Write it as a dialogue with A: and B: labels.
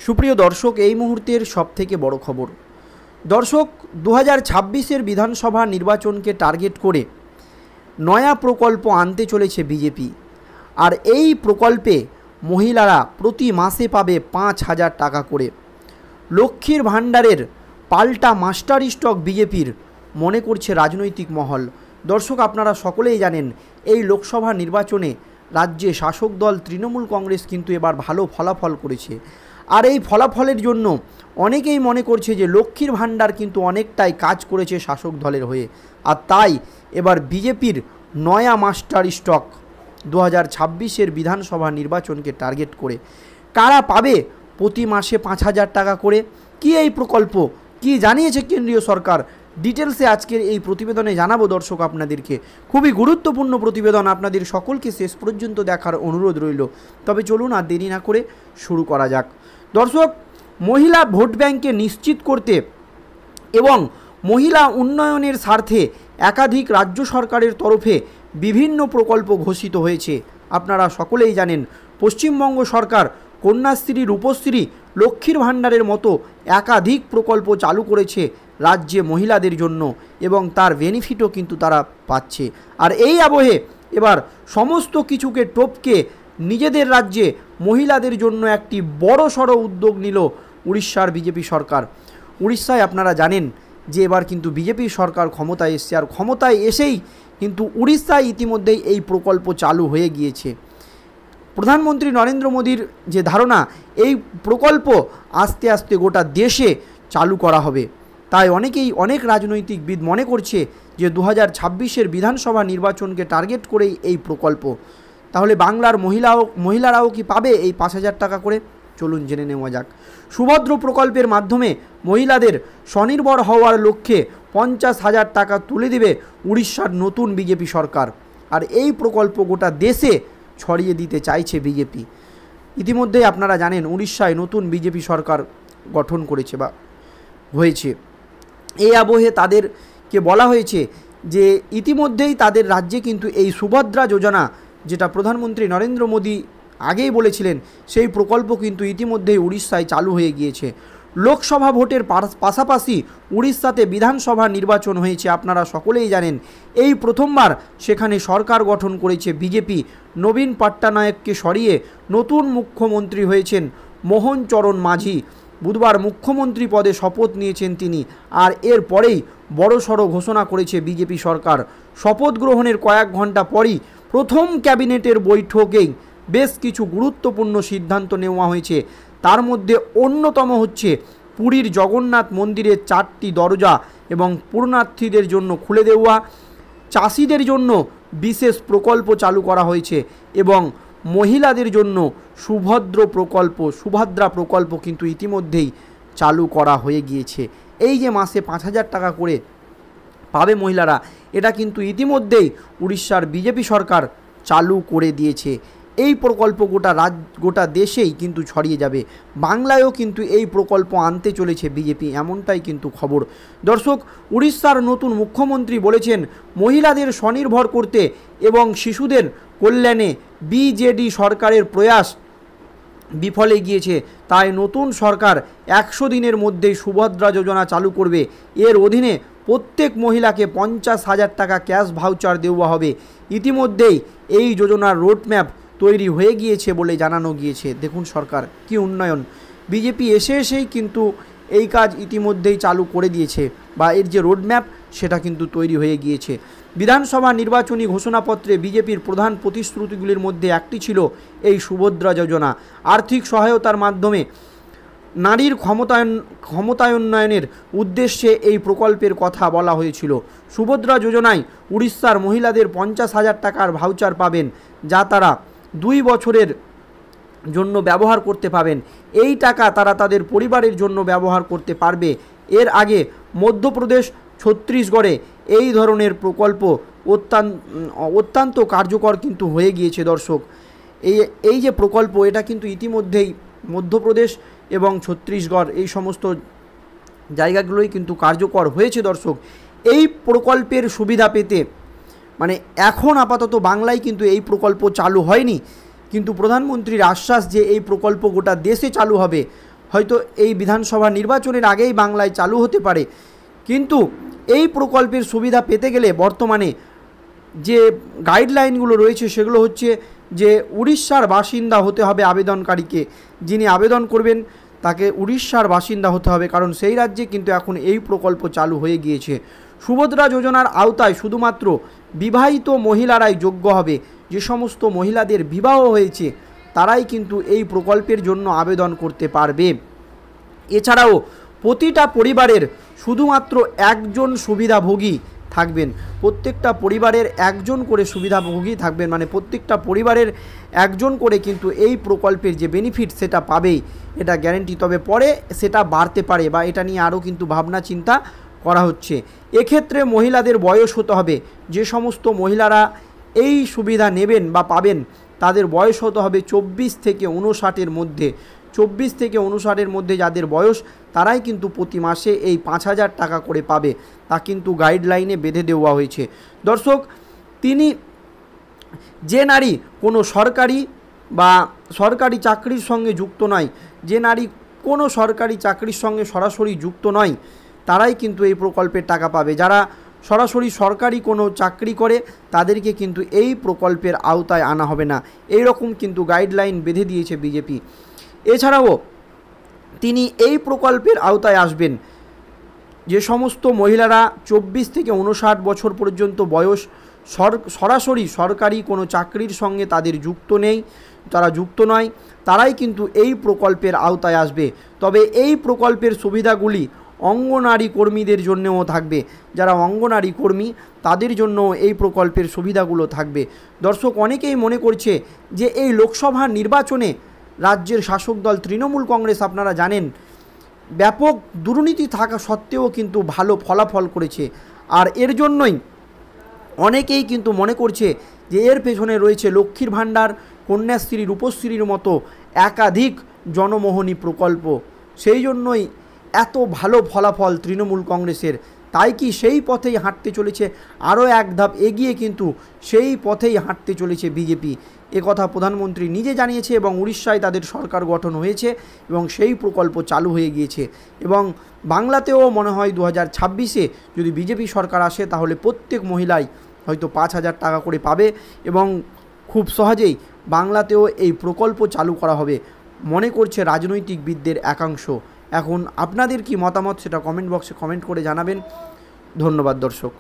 A: সুপ্রিয় দর্শক, এই মুহূর্তের সবথেকে বড় খবর। দর্শক, 2026-এর বিধানসভা নির্বাচনকে টার্গেট করে নয়া প্রকল্প আনতে চলেছে বিজেপি। আর এই প্রকল্পে মহিলারা প্রতি মাসে পাবে 5,000 টাকা করে। লক্ষ্মীর ভাণ্ডারের পাল্টা মাস্টার স্ট্রোক বিজেপির, মনে করছে রাজনৈতিক মহল। দর্শক, আপনারা সকলেই জানেন এই লোকসভা নির্বাচনে রাজ্যে শাসক দল তৃণমূল কংগ্রেস কিন্তু এবার ভালো ফলাফল করেছে। আর এই ফলাফলের জন্য অনেকেই মনে করছে যে লক্ষ্মীর ভাণ্ডার কিন্তু অনেকটাই কাজ করেছে শাসক দলের হয়ে। আর তাই এবার বিজেপির নয়া মাস্টার স্ট্রোক 2026-এর বিধানসভা নির্বাচনকে টার্গেট করে কারা পাবে প্রতি মাসে 5,000 টাকা করে। কি এই প্রকল্প, কি জানিয়েছে কেন্দ্রীয় সরকার, ডিটেলসে আজকের এই প্রতিবেদনে জানাবো দর্শক আপনাদেরকে। খুবই গুরুত্বপূর্ণ প্রতিবেদন, আপনাদের সকলকে শেষ পর্যন্ত দেখার অনুরোধ রইল। তবে চলুন আর দেরি না করে শুরু করা যাক। দর্শক, মহিলা ভোট ব্যাংককে নিশ্চিত করতে এবং মহিলা উন্নয়নের স্বার্থে একাধিক রাজ্য সরকারের তরফে বিভিন্ন প্রকল্প ঘোষিত হয়েছে। আপনারা সকলেই জানেন পশ্চিমবঙ্গ সরকার কন্যাশ্রী, রূপশ্রী, লক্ষ্মীর ভাণ্ডারের মতো একাধিক প্রকল্প চালু করেছে রাজ্যে মহিলাদের জন্য এবং তার বেনিফিটও কিন্তু তারা পাচ্ছে। আর এই আবহে এবার সমস্ত কিছুকে টপকে নিজেদের রাজ্যে মহিলাদের জন্য একটি বড়সড় উদ্যোগ নিল উড়িষ্যার বিজেপি সরকার। উড়িষ্যায় আপনারা জানেন যে এবার কিন্তু বিজেপি সরকার ক্ষমতায় এসছে, আর ক্ষমতায় এসেই কিন্তু উড়িষ্যায় ইতিমধ্যেই এই প্রকল্প চালু হয়ে গিয়েছে। প্রধানমন্ত্রী নরেন্দ্র মোদীর যে ধারণা, এই প্রকল্প আস্তে আস্তে গোটা দেশে চালু করা হবে। তাই অনেক রাজনৈতিকবিদ মনে করছে যে 2026-এর বিধানসভা নির্বাচনকে টার্গেট করেই এই প্রকল্প। তাহলে বাংলার মহিলারাও কি পাবে এই 5,000 টাকা করে? চলুন জেনে নেওয়া যাক। সুভদ্র প্রকল্পের মাধ্যমে মহিলাদের স্বনির্ভর হওয়ার লক্ষ্যে 50,000 টাকা তুলে দেবে উড়িষ্যার নতুন বিজেপি সরকার। আর এই প্রকল্প গোটা দেশে ছড়িয়ে দিতে চাইছে বিজেপি। ইতিমধ্যেই আপনারা জানেন উড়িষ্যায় নতুন বিজেপি সরকার গঠন করেছে বা হয়েছে। এই আবহে তাদেরকে বলা হয়েছে যে ইতিমধ্যেই তাদের রাজ্যে কিন্তু এই সুভদ্রা যোজনা, যেটা প্রধানমন্ত্রী নরেন্দ্র মোদী আগেই বলেছিলেন, সেই প্রকল্প কিন্তু ইতিমধ্যেই উড়িষ্যায় চালু হয়ে গিয়েছে। লোকসভা ভোটের পাশাপাশি উড়িষ্যাতে বিধানসভা নির্বাচন হয়েছে, আপনারা সকলেই জানেন। এই প্রথমবার সেখানে সরকার গঠন করেছে বিজেপি। নবীন পট্টনায়ককে সরিয়ে নতুন মুখ্যমন্ত্রী হয়েছেন মোহন চরণ মাঝি। বুধবার মুখ্যমন্ত্রী পদে শপথ নিয়েছেন তিনি। আর এরপরেই বড়সড় ঘোষণা করেছে বিজেপি সরকার। শপথ গ্রহণের কয়েক ঘন্টা পরই প্রথম ক্যাবিনেটের বৈঠকেই বেশ কিছু গুরুত্বপূর্ণ সিদ্ধান্ত নেওয়া হয়েছে। তার মধ্যে অন্যতম হচ্ছে পুরীর জগন্নাথ মন্দিরের 4টি দরজা এবং পুণ্যার্থীদের জন্য খুলে দেওয়া, চাষিদের জন্য বিশেষ প্রকল্প চালু করা হয়েছে এবং মহিলাদের জন্য সুভদ্রা প্রকল্প কিন্তু ইতিমধ্যেই চালু করা হয়ে গিয়েছে। এই যে মাসে 5,000 টাকা করে পাবে মহিলারা, এটা কিন্তু ইতিমধ্যেই উড়িষ্যার বিজেপি সরকার চালু করে দিয়েছে। এই প্রকল্প গোটা দেশেই কিন্তু ছড়িয়ে যাবে। বাংলায়ও কিন্তু এই প্রকল্প আনতে চলেছে বিজেপি, এমনটাই কিন্তু খবর। দর্শক, উড়িষ্যার নতুন মুখ্যমন্ত্রী বলেছেন মহিলাদের স্বনির্ভর করতে এবং শিশুদের কল্যাণে বিজেডি সরকারের প্রয়াস বিফলে গিয়েছে। তাই নতুন সরকার 100 দিনের মধ্যেই সুভদ্রা যোজনা চালু করবে। এর অধীনে প্রত্যেক মহিলাকে 50,000 টাকা ক্যাশ ভাউচার দেওয়া হবে। ইতিমধ্যেই এই যোজনার রোডম্যাপ তৈরি হয়ে গিয়েছে বলে জানানো গিয়েছে। দেখুন সরকার কি উন্নয়ন, বিজেপি এসেই কিন্তু এই কাজ ইতিমধ্যেই চালু করে দিয়েছে, বা এর যে রোডম্যাপ সেটা কিন্তু তৈরি হয়ে গিয়েছে। বিধানসভা নির্বাচনী ঘোষণাপত্রে বিজেপির প্রধান প্রতিশ্রুতিগুলির মধ্যে একটি ছিল এই সুভদ্রা যোজনা। আর্থিক সহায়তার মাধ্যমে নারীর ক্ষমতায়নের উদ্দেশ্যে এই প্রকল্পের কথা বলা হয়েছিল। সুভদ্রা যোজনায় উড়িষ্যার মহিলাদের 50,000 টাকার ভাউচার পাবেন, যা তারা 2 বছরের জন্য ব্যবহার করতে পাবেন। এই টাকা তারা তাদের পরিবারের জন্য ব্যবহার করতে পারবে। এর আগে মধ্যপ্রদেশ, ছত্তিশগড়ে এই ধরনের প্রকল্প অত্যন্ত কার্যকর কিন্তু হয়ে গিয়েছে। দর্শক, এই যে প্রকল্প, এটা কিন্তু ইতিমধ্যেই মধ্যপ্রদেশ এবং ছত্তিশগড় এই সমস্ত জায়গাগুলোই কিন্তু কার্যকর হয়েছে। দর্শক, এই প্রকল্পের সুবিধা পেতে এখন আপাতত বাংলায় কিন্তু এই প্রকল্প চালু হয়নি, কিন্তু প্রধানমন্ত্রীর আশ্বাস যে এই প্রকল্প গোটা দেশে চালু হবে। হয়তো এই বিধানসভা নির্বাচনের আগেই বাংলায় চালু হতে পারে, কিন্তু এই প্রকল্পের সুবিধা পেতে গেলে বর্তমানে যে গাইডলাইনগুলো রয়েছে সেগুলো হচ্ছে যে উড়িষ্যার বাসিন্দা হতে হবে আবেদনকারীকে, যিনি আবেদন করবেন তাকে উড়িষ্যার বাসিন্দা হতে হবে, কারণ সেই রাজ্যে কিন্তু এখন এই প্রকল্প চালু হয়ে গিয়েছে। সুভদ্রা যোজনার আওতায় শুধুমাত্র বিবাহিত মহিলারাই যোগ্য হবে। যে সমস্ত মহিলাদের বিবাহ হয়েছে তারাই কিন্তু এই প্রকল্পের জন্য আবেদন করতে পারবে। এছাড়াও প্রতিটা পরিবারের শুধুমাত্র একজন সুবিধাভোগী থাকবেন, প্রত্যেকটা পরিবারের একজন করে সুবিধাভোগী থাকবেন, মানে প্রত্যেকটা পরিবারের একজন করে কিন্তু এই প্রকল্পের যে বেনিফিট সেটা পাবেই, এটা গ্যারেন্টি। তবে পরে সেটা বাড়তে পারে বা এটা নিয়ে আরও কিন্তু ভাবনা চিন্তা করা হচ্ছে। এক্ষেত্রে মহিলাদের বয়স হতে হবে, যে সমস্ত মহিলারা এই সুবিধা নেবেন বা পাবেন তাদের বয়স হতে হবে 24 থেকে 59-এর মধ্যে। 24 থেকে 59-এর মধ্যে যাদের বয়স তারাই কিন্তু প্রতি মাসে এই 5,000 টাকা করে পাবে, তা কিন্তু গাইডলাইনে বেঁধে দেওয়া হয়েছে। দর্শক, যে নারী কোনো সরকারি চাকরির সঙ্গে যুক্ত নয়, যে নারী কোনো সরকারি চাকরির সঙ্গে সরাসরি যুক্ত নয় তারাই কিন্তু এই প্রকল্পের টাকা পাবে। যারা সরাসরি সরকারি কোনো চাকরি করে তাদেরকে কিন্তু এই প্রকল্পের আওতায় আনা হবে না, এই রকম কিন্তু গাইডলাইন বেঁধে দিয়েছে বিজেপি। এছাড়াও তিনি এই প্রকল্পের আওতায় আসবেন যে সমস্ত মহিলারা 24 থেকে 59 বছর পর্যন্ত বয়স, সরাসরি সরকারি কোনো চাকরির সঙ্গে তাদের তারা যুক্ত নয়, তারাই কিন্তু এই প্রকল্পের আওতায় আসবে। তবে এই প্রকল্পের সুবিধাগুলি অঙ্গনারী কর্মীদের জন্যও থাকবে, যারা অঙ্গনারী কর্মী তাদের জন্য এই প্রকল্পের সুবিধাগুলো থাকবে। দর্শক, অনেকেই মনে করছে যে এই লোকসভা নির্বাচনে রাজ্যের শাসক দল তৃণমূল কংগ্রেস, আপনারা জানেন, ব্যাপক দুর্নীতি থাকা সত্ত্বেও কিন্তু ভালো ফলাফল করেছে, আর এর জন্যই অনেকেই কিন্তু মনে করছে যে এর পেছনে রয়েছে লক্ষ্মীর ভাণ্ডার, কন্যাশ্রী, রূপশ্রীর মতো একাধিক জনমোহনী প্রকল্প। সেই জন্যই এত ভালো ফলাফল তৃণমূল কংগ্রেসের। তাই কি সেই পথেই হাঁটতে চলেছে, আরও এক ধাপ এগিয়ে কিন্তু সেই পথেই হাঁটতে চলেছে বিজেপি। একথা প্রধানমন্ত্রী নিজে জানিয়েছে এবং উড়িষ্যায় তাদের সরকার গঠন হয়েছে এবং সেই প্রকল্প চালু হয়ে গিয়েছে। এবং বাংলাতেও মনে হয় 2026-এ যদি বিজেপি সরকার আসে তাহলে প্রত্যেক মহিলাই হয়তো 5,000 টাকা করে পাবে এবং খুব সহজেই বাংলাতেও এই প্রকল্প চালু করা হবে মনে করছে রাজনৈতিকবিদদের একাংশ। এখন আপনাদের কি মতামত সেটা কমেন্ট বক্সে কমেন্ট করে জানাবেন। ধন্যবাদ দর্শক।